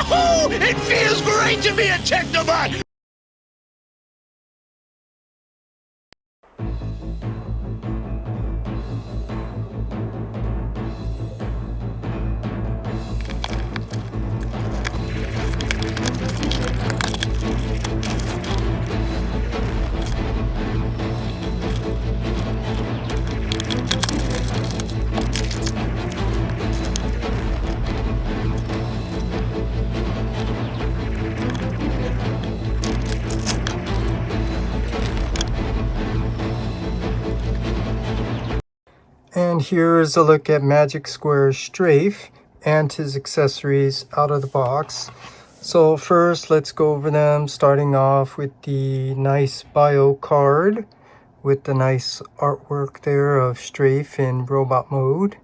Yahoo! It feels great to be a Technobot! And here is a look at Magic Square's Strafe and his accessories out of the box. So first, let's go over them, starting off with the nice bio card with the nice artwork there of Strafe in robot mode.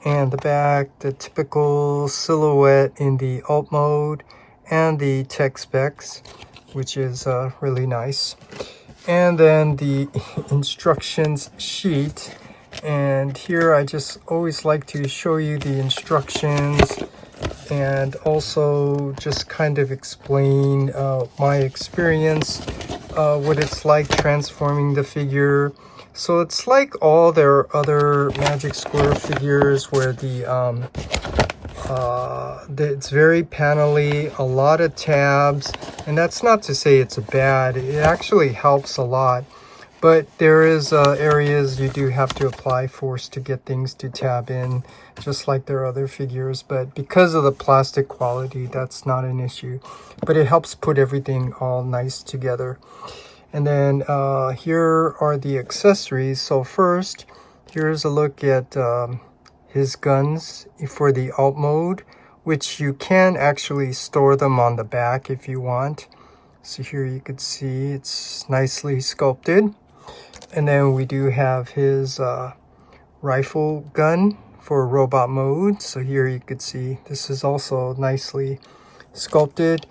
And the back, the typical silhouette in the alt mode, and the tech specs, which is really nice. And then the instructions sheet. And here I just always like to show you the instructions and also just kind of explain my experience, what it's like transforming the figure. So it's like all their other Magic Square figures where it's very panely, a lot of tabs, and that's not to say it's bad. It actually helps a lot. But there is areas you do have to apply force to get things to tab in, just like their other figures. But because of the plastic quality, that's not an issue. But it helps put everything all nice together. And then here are the accessories. So first, here's a look at his guns for the alt mode, which you can actually store them on the back if you want. So here you could see it's nicely sculpted. And then we do have his rifle gun for robot mode. So here you could see this is also nicely sculpted.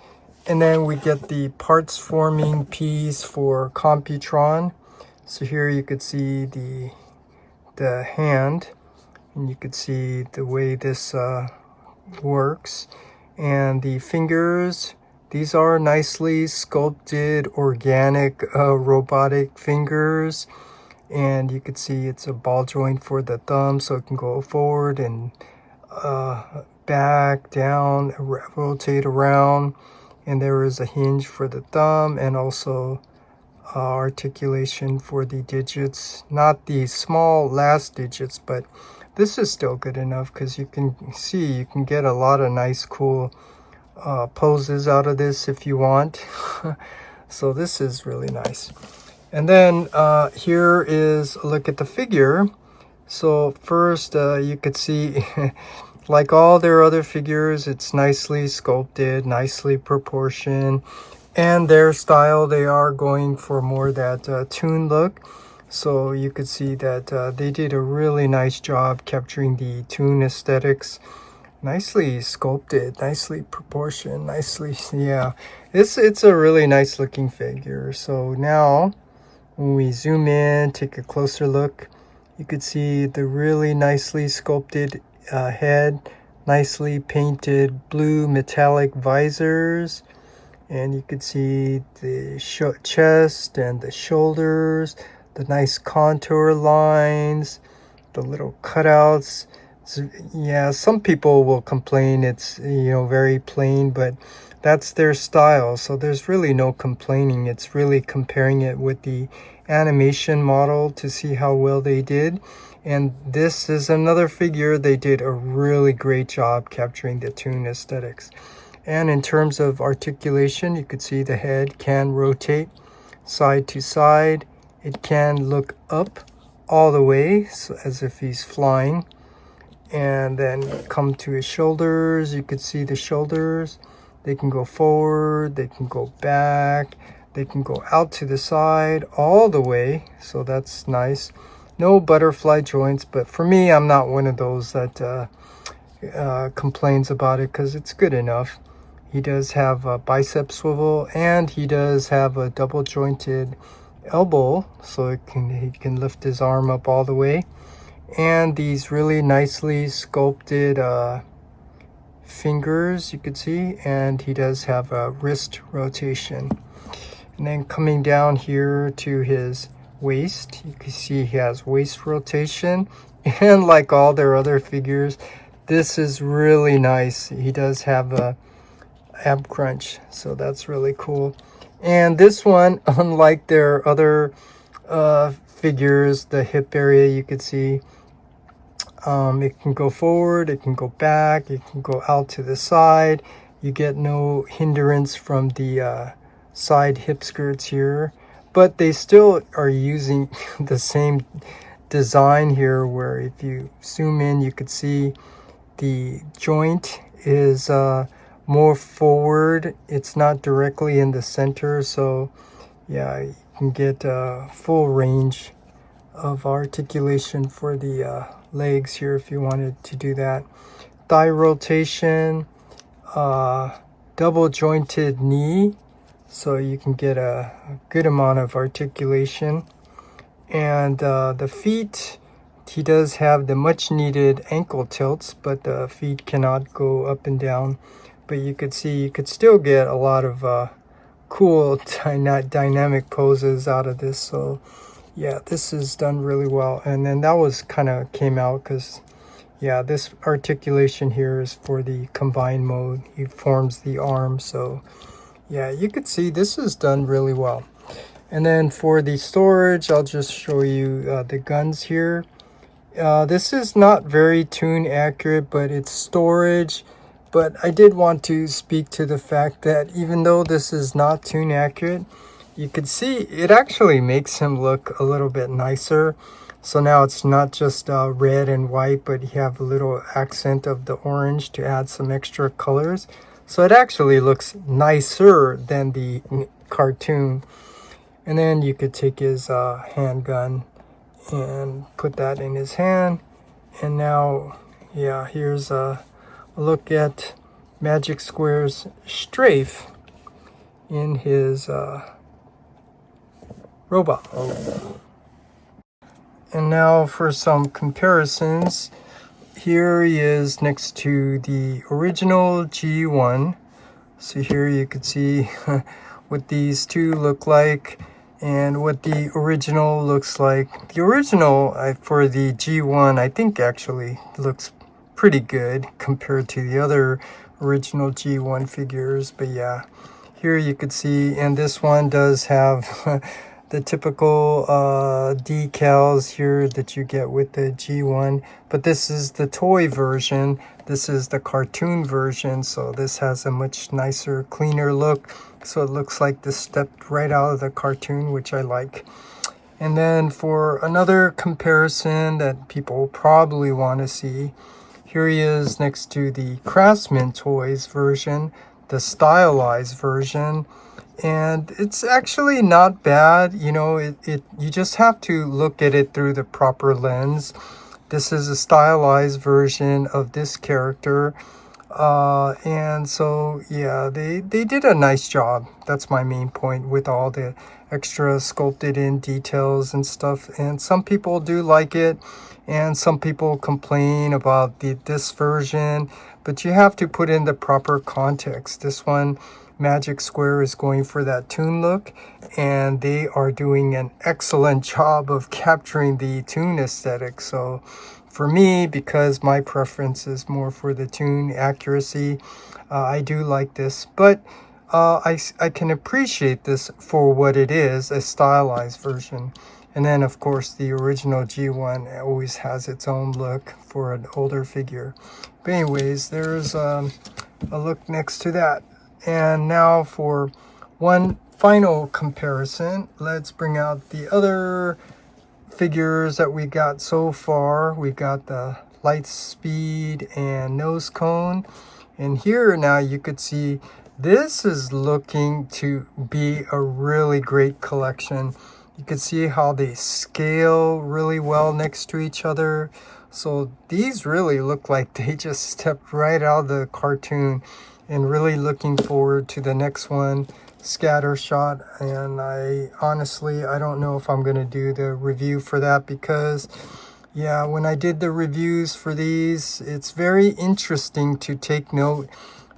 And then we get the parts forming piece for Computron. So here you could see the hand, and you could see the way this works. And the fingers, these are nicely sculpted, organic, robotic fingers. And you could see it's a ball joint for the thumb, so it can go forward and back, down, rotate around. And there is a hinge for the thumb and also articulation for the digits. Not the small last digits, but this is still good enough because you can see you can get a lot of nice, cool poses out of this if you want. So this is really nice. And then here is a look at the figure. So first you could see like all their other figures, it's nicely sculpted, nicely proportioned, and their style, they are going for more that toon look. So you could see that they did a really nice job capturing the toon aesthetics. Nicely sculpted, nicely proportioned, nicely, yeah. It's a really nice looking figure. So now when we zoom in, take a closer look, you could see the really nicely sculpted head, nicely painted blue metallic visors, and you could see the chest and the shoulders, the nice contour lines, the little cutouts. So, yeah, some people will complain it's very plain, but that's their style, so there's really no complaining. It's really comparing it with the animation model to see how well they did. And this is another figure they did a really great job capturing the toon aesthetics. And in terms of articulation, you could see the head can rotate side to side. It can look up all the way, so as if he's flying. And then come to his shoulders. You could see the shoulders. They can go forward, they can go back, they can go out to the side all the way. So that's nice. No butterfly joints, but for me, I'm not one of those that complains about it because it's good enough. He does have a bicep swivel, and he does have a double jointed elbow, so he can lift his arm up all the way. And these really nicely sculpted fingers, you could see, and he does have a wrist rotation. And then coming down here to his waist, you can see he has waist rotation. And like all their other figures, this is really nice. He does have a ab crunch, so that's really cool. And this one, unlike their other figures, the hip area, you could see it can go forward, it can go back, it can go out to the side. You get no hindrance from the side hip skirts here, but they still are using the same design here, where if you zoom in, you could see the joint is more forward. It's not directly in the center, so yeah, you can get a full range of articulation for the legs here if you wanted to do that. Thigh rotation, double jointed knee, so you can get a good amount of articulation. And the feet, he does have the much needed ankle tilts, but the feet cannot go up and down. But you could see you could still get a lot of cool dynamic poses out of this. So yeah, this is done really well. And then that was kind of came out because, yeah, this articulation here is for the combined mode. He forms the arm. So yeah, you could see this is done really well. And then for the storage, I'll just show you the guns here. This is not very tune accurate, but it's storage. But I did want to speak to the fact that even though this is not tune accurate, you could see it actually makes him look a little bit nicer. So now it's not just red and white, but you have a little accent of the orange to add some extra colors. So it actually looks nicer than the cartoon. And then you could take his handgun and put that in his hand. And now, yeah, here's a look at Magic Square's Strafe in his robot. And now for some comparisons. Here he is next to the original G1. So here you could see what these two look like and what the original looks like. The original for the G1, I think actually looks pretty good compared to the other original G1 figures. But yeah, here you could see, and this one does have the typical decals here that you get with the G1, but this is the toy version. This is the cartoon version, so this has a much nicer, cleaner look. So it looks like this stepped right out of the cartoon, which I like. And then for another comparison that people probably want to see, here he is next to the Craftsman Toys version, the stylized version. And it's actually not bad. You know, you just have to look at it through the proper lens. This is a stylized version of this character. And so, yeah, they did a nice job. That's my main point, with all the extra sculpted in details and stuff. And some people do like it, and some people complain about this version, but you have to put in the proper context. This one, Magic Square is going for that toon look, and they are doing an excellent job of capturing the toon aesthetic. So for me, because my preference is more for the toon accuracy, I do like this. But I can appreciate this for what it is, a stylized version. And then, of course, the original G1 always has its own look for an older figure. But anyways, there's a look next to that. And now for one final comparison, let's bring out the other figures that we got so far. We got the light speed and nose cone. And here now you could see this is looking to be a really great collection. You can see how they scale really well next to each other. So these really look like they just stepped right out of the cartoon, and really looking forward to the next one, Scatter Shot. And I honestly don't know if I'm going to do the review for that, because Yeah, when I did the reviews for these, it's very interesting to take note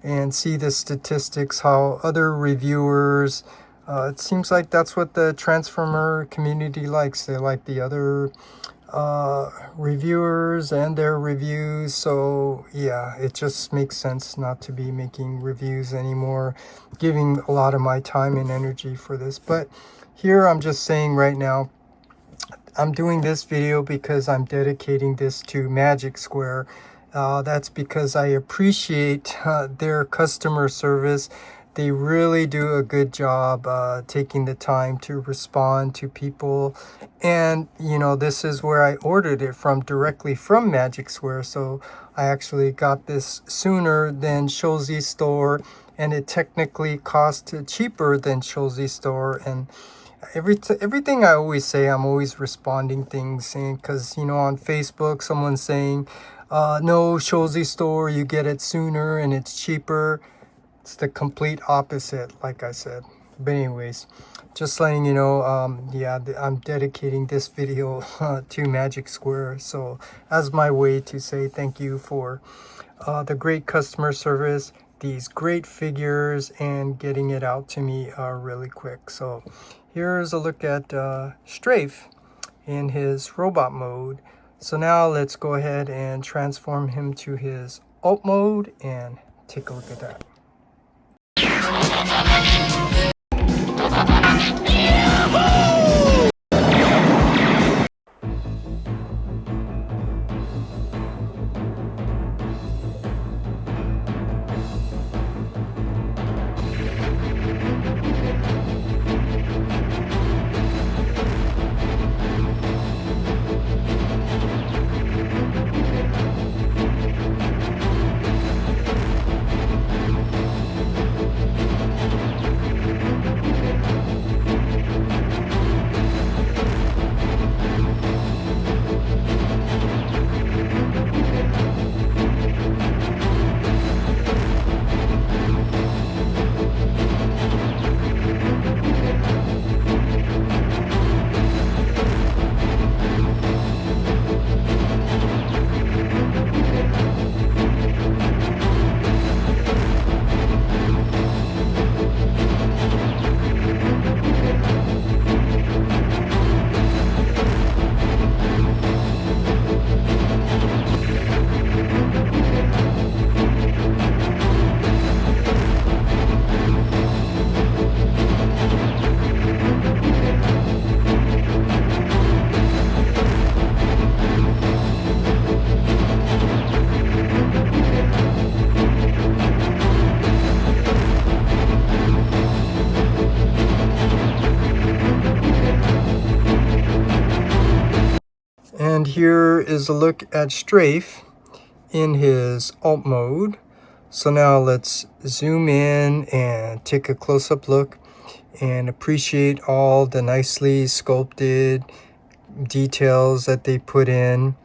and see the statistics, how other reviewers, it seems like that's what the Transformer community likes. They like the other reviewers and their reviews. So yeah, it just makes sense not to be making reviews anymore, giving a lot of my time and energy for this. But here I'm just saying right now, I'm doing this video because I'm dedicating this to Magic Square. That's because I appreciate their customer service. They really do a good job taking the time to respond to people. And, you know, this is where I ordered it from, directly from Magic Square. So I actually got this sooner than Shozi Store, and it technically cost cheaper than Shozi Store. And everything I always say, I'm always responding things, because you know, on Facebook someone's saying no, Shozi Store, you get it sooner and it's cheaper. It's the complete opposite, like I said. But anyways, just letting you know, yeah, I'm dedicating this video to Magic Square, so as my way to say thank you for the great customer service, these great figures, and getting it out to me really quick. So here's a look at Strafe in his robot mode. So now let's go ahead and transform him to his alt mode and take a look at that. And here is a look at Strafe in his alt mode. So now let's zoom in and take a close-up look and appreciate all the nicely sculpted details that they put in.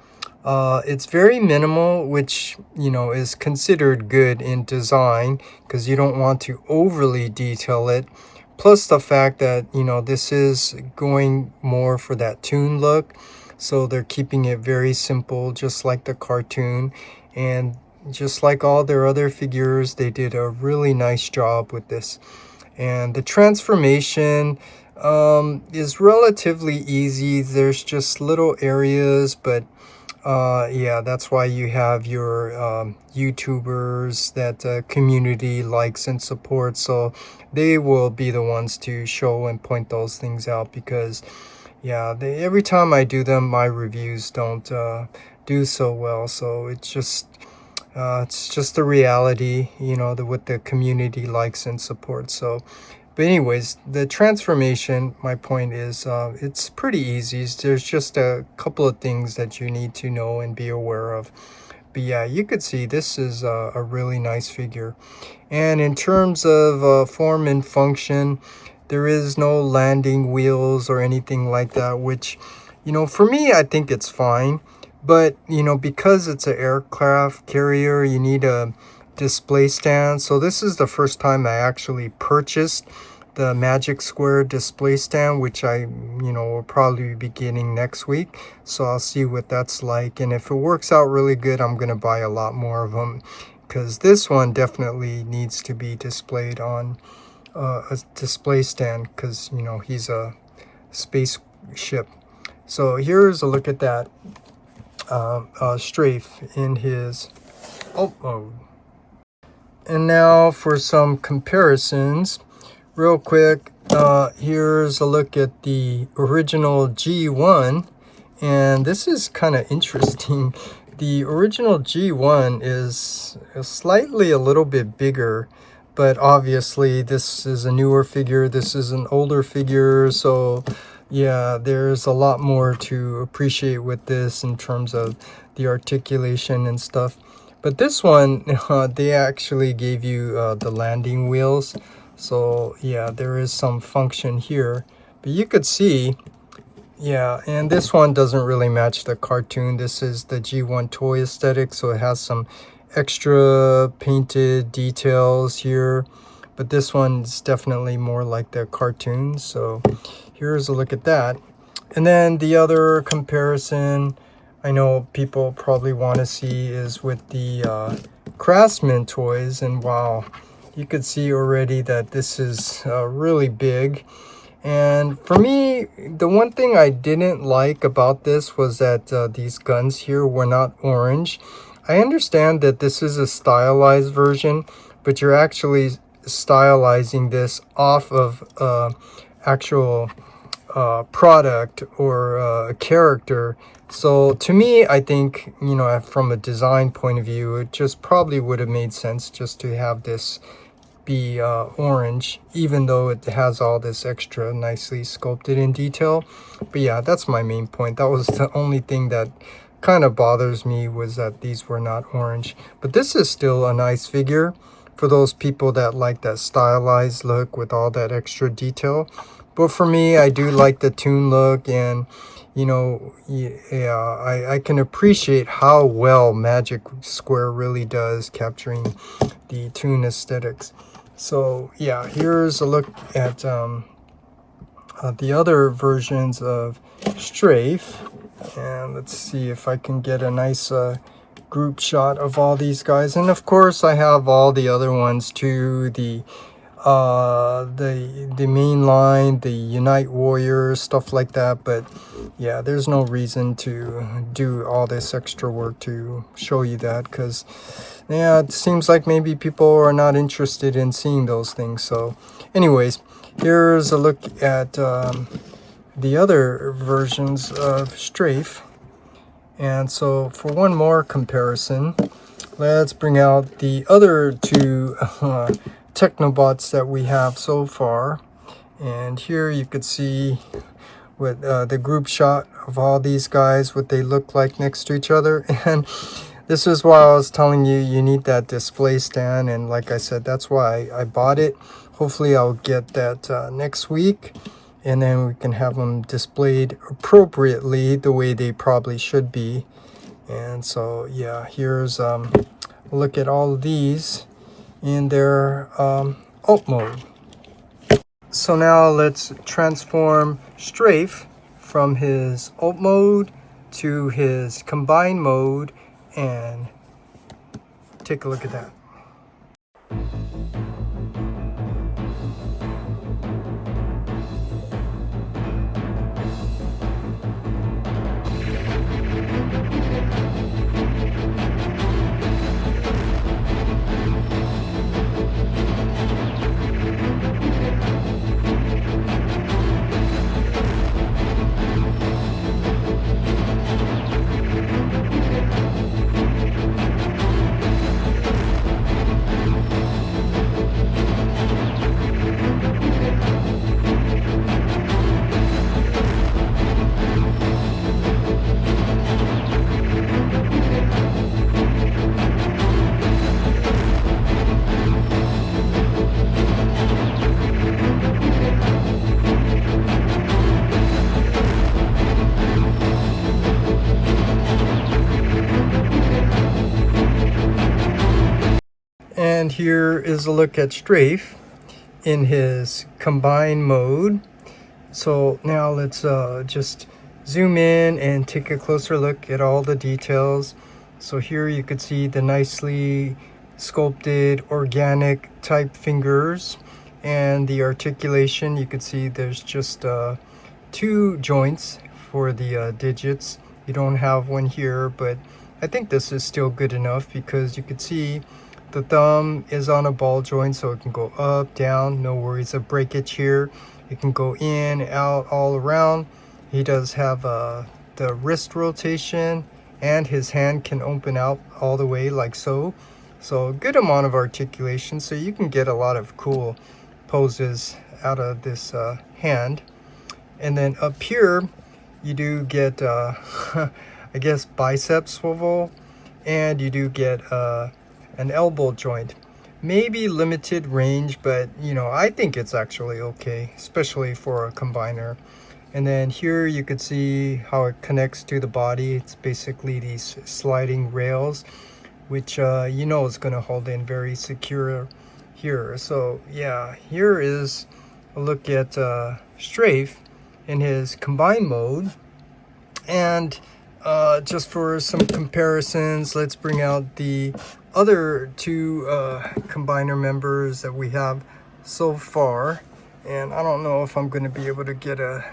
It's very minimal, which, you know, is considered good in design because you don't want to overly detail it. Plus the fact that, you know, this is going more for that toon look. So they're keeping it very simple, just like the cartoon. And just like all their other figures, they did a really nice job with this. And the transformation is relatively easy. There's just little areas, but yeah, that's why you have your YouTubers that community likes and supports. So they will be the ones to show and point those things out, because yeah, every time I do them, my reviews don't do so well. So it's just the reality, you know, what the community likes and supports. So, but anyways, the transformation, my point is, it's pretty easy. There's just a couple of things that you need to know and be aware of. But yeah, you could see this is a really nice figure. And in terms of form and function, there is no landing wheels or anything like that, which, you know, for me, I think it's fine. But, you know, because it's an aircraft carrier, you need a display stand. So this is the first time I actually purchased the Magic Square display stand, which I, will probably be getting next week. So I'll see what that's like. And if it works out really good, I'm going to buy a lot more of them, because this one definitely needs to be displayed on a display stand, because, he's a spaceship. So here's a look at that Strafe in his alt mode. And now for some comparisons real quick. Here's a look at the original G1, and this is kind of interesting. The original G1 is slightly a little bit bigger, but obviously this is a newer figure, this is an older figure, so yeah, there's a lot more to appreciate with this in terms of the articulation and stuff. But this one, they actually gave you the landing wheels. So yeah, there is some function here. But you could see, yeah, and this one doesn't really match the cartoon. This is the G1 toy aesthetic, so it has some extra painted details here. But this one's definitely more like the cartoon. So here's a look at that. And then the other comparison I know people probably want to see is with the Craftsman toys. And wow, you could see already that this is really big. And for me, the one thing I didn't like about this was that these guns here were not orange. I understand that this is a stylized version, but you're actually stylizing this off of actual product or a character. So to me, I think, from a design point of view, it just probably would have made sense just to have this be orange, even though it has all this extra nicely sculpted in detail. But yeah, that's my main point. That was the only thing that kind of bothers me, was that these were not orange. But this is still a nice figure for those people that like that stylized look with all that extra detail. But for me, I do like the toon look, and I can appreciate how well Magic Square really does capturing the toon aesthetics. So yeah, here's a look at the other versions of Strafe, and let's see if I can get a nice group shot of all these guys. And of course, I have all the other ones too, the main line, the Unite Warriors, stuff like that. But yeah, there's no reason to do all this extra work to show you that, because yeah, it seems like maybe people are not interested in seeing those things. So anyways, here's a look at the other versions of Strafe. And so for one more comparison, let's bring out the other two Technobots that we have so far. And here you could see with the group shot of all these guys, what they look like next to each other. And this is why I was telling you, you need that display stand. And like I said, that's why I bought it. Hopefully I'll get that next week, and then we can have them displayed appropriately the way they probably should be. And so yeah, here's a look at all of these in their alt mode. So now let's transform Strafe from his alt mode to his combined mode and take a look at that. And here is a look at Strafe in his combined mode. So now let's just zoom in and take a closer look at all the details. So here you could see the nicely sculpted organic type fingers and the articulation. You could see there's just 2 joints for the digits. You don't have one here, but I think this is still good enough because you could see the thumb is on a ball joint, so it can go up, down, no worries of breakage here. It can go in, out, all around. He does have the wrist rotation, and his hand can open out all the way like so. So a good amount of articulation, so you can get a lot of cool poses out of this hand. And then up here, you do get, I guess, bicep swivel, and you do get an elbow joint. Maybe limited range, but you know, I think it's actually okay, especially for a combiner. And then here you could see how it connects to the body. It's basically these sliding rails, which you know is going to hold in very secure here. So yeah, here is a look at Strafe in his combined mode. And just for some comparisons, let's bring out the other 2 combiner members that we have so far. And I don't know if I'm going to be able to get a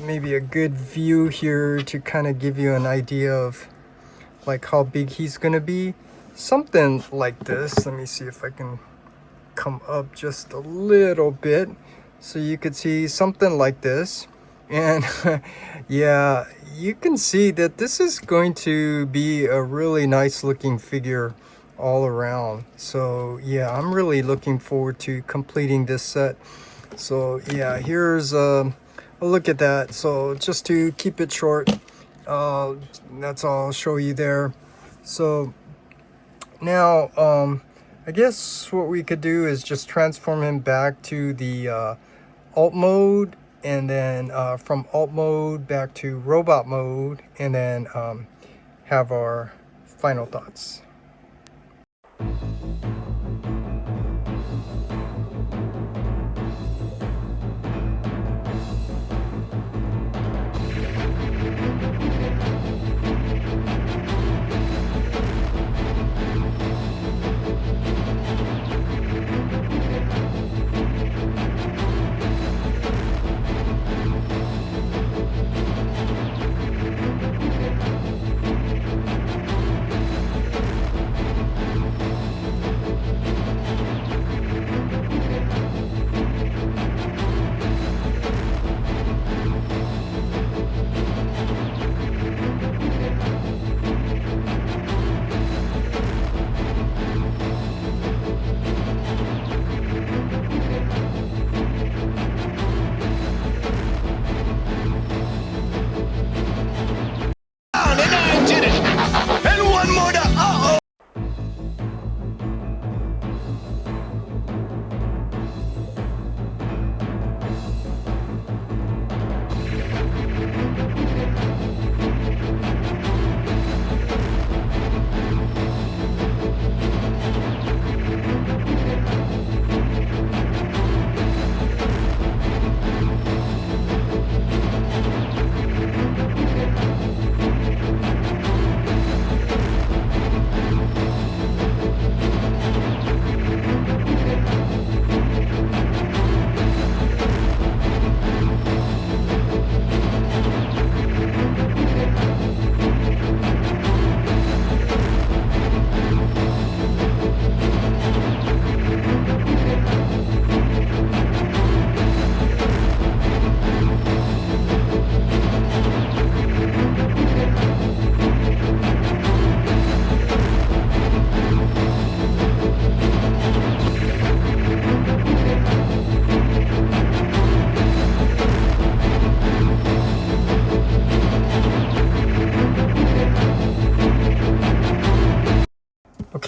maybe a good view here to kind of give you an idea of like how big he's going to be. Something like this. Let me see if I can come up just a little bit so you could see something like this. And yeah, you can see that this is going to be a really nice looking figure all around. So yeah, I'm really looking forward to completing this set. So yeah, here's a look at that. So just to keep it short, that's all I'll show you there. So now I guess what we could do is just transform him back to the alt mode, and then from alt mode back to robot mode, and then have our final thoughts. And I did it. And one more to uh-oh.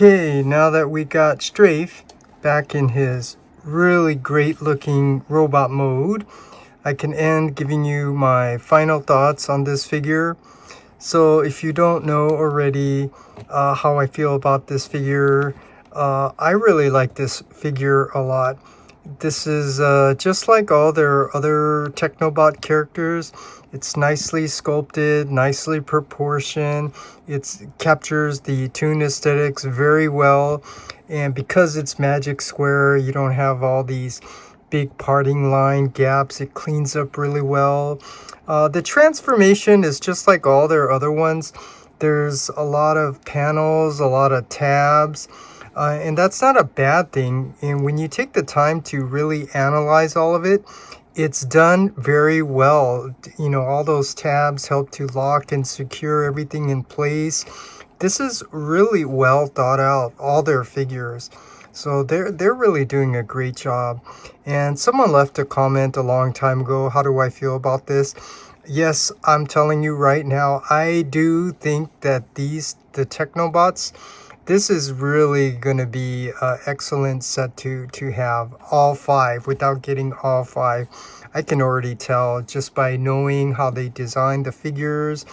Okay, now that we got Strafe back in his really great looking robot mode, I can end giving you my final thoughts on this figure. So if you don't know already how I feel about this figure, I really like this figure a lot. This is just like all their other Technobot characters. It's nicely sculpted, nicely proportioned. It captures the toon aesthetics very well. And because it's Magic Square, you don't have all these big parting line gaps. It cleans up really well. The transformation is just like all their other ones. There's a lot of panels, a lot of tabs. And that's not a bad thing. And when you take the time to really analyze all of it, it's done very well. You know, all those tabs help to lock and secure everything in place. This is really well thought out, all their figures. So they're really doing a great job. And someone left a comment a long time ago, how do I feel about this? Yes, I'm telling you right now, I do think that the Technobots, this is really going to be an excellent set to have all 5 without getting all 5. I can already tell just by knowing how they designed the figures,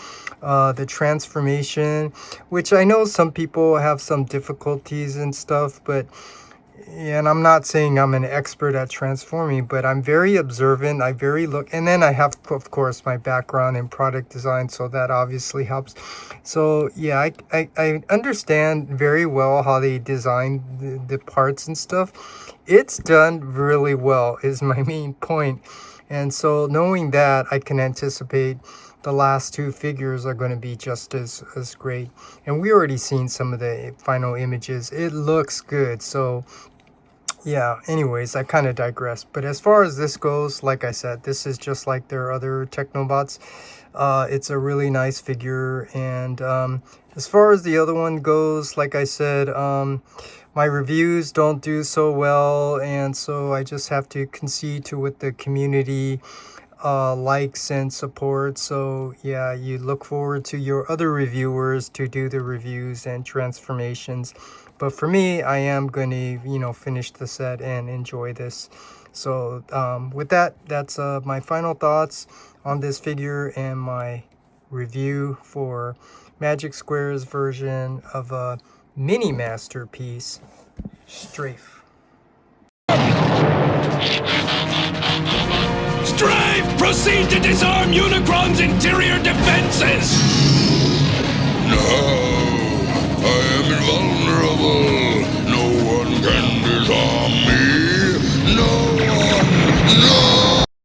the transformation, which I know some people have some difficulties and stuff, but and I'm not saying I'm an expert at transforming, but I'm very observant. I very look, and then I have, of course, my background in product design, so that obviously helps. So yeah, I understand very well how they design the parts and stuff. It's done really well is my main point. And so knowing that, I can anticipate the last 2 figures are going to be just as great. And we already seen some of the final images. It looks good. So yeah, anyways, I kind of digress. But as far as this goes, like I said, this is just like their other Technobots. It's a really nice figure. And as far as the other one goes, like I said, my reviews don't do so well. And so I just have to concede to what the community likes and support. So yeah, you look forward to your other reviewers to do the reviews and transformations. But for me, I am going to, you know, finish the set and enjoy this. So with that, that's my final thoughts on this figure and my review for Magic Square's version of a mini masterpiece, Strafe. Strafe, proceed to disarm Unicron's interior defenses! No, I am invulnerable. No one can disarm me. No one. No.